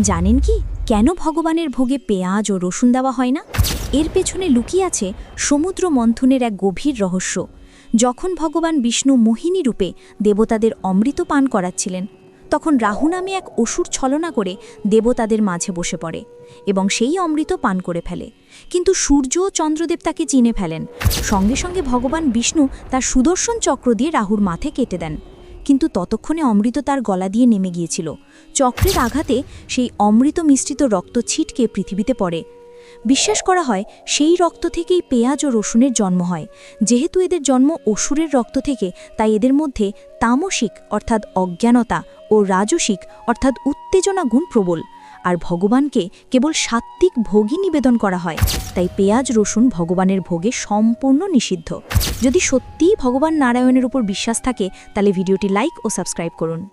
জানেন কি কেন ভগবানের ভোগে পেঁয়াজ ও রসুন দেওয়া হয় না? এর পেছনে লুকিয়ে আছে সমুদ্র মন্থনের এক গভীর রহস্য। যখন ভগবান বিষ্ণু মোহিনী রূপে দেবতাদের অমৃত পান করাচ্ছিলেন, তখন রাহু নামে এক অসুর ছলনা করে দেবতাদের মাঝে বসে পড়ে এবং সেই অমৃত পান করে ফেলে। কিন্তু সূর্য ও চন্দ্রদেব তাকে চিনে ফেলেন। সঙ্গে সঙ্গে ভগবান বিষ্ণু তার সুদর্শন চক্র দিয়ে রাহুর মাথে কেটে দেন। কিন্তু ততক্ষণে অমৃত তার গলা দিয়ে নেমে গিয়েছিল। চক্রের আঘাতে সেই অমৃত মিশ্রিত রক্ত ছিটকে পৃথিবীতে পড়ে। বিশ্বাস করা হয় সেই রক্ত থেকেই পেঁয়াজ ও রসুনের জন্ম হয়। যেহেতু এদের জন্ম অসুরের রক্ত থেকে, তাই এদের মধ্যে তামসিক অর্থাৎ অজ্ঞানতা ও রাজসিক অর্থাৎ উত্তেজনা গুণ প্রবল। আর ভগবানকে কেবল সাত্ত্বিক ভোগই নিবেদন করা হয়, তাই পেঁয়াজ রসুন ভগবানের ভোগে সম্পূর্ণ নিষিদ্ধ। যদি সত্যিই ভগবান নারায়ণের উপর বিশ্বাস থাকে, তাহলে ভিডিওটি লাইক ও সাবস্ক্রাইব করুন।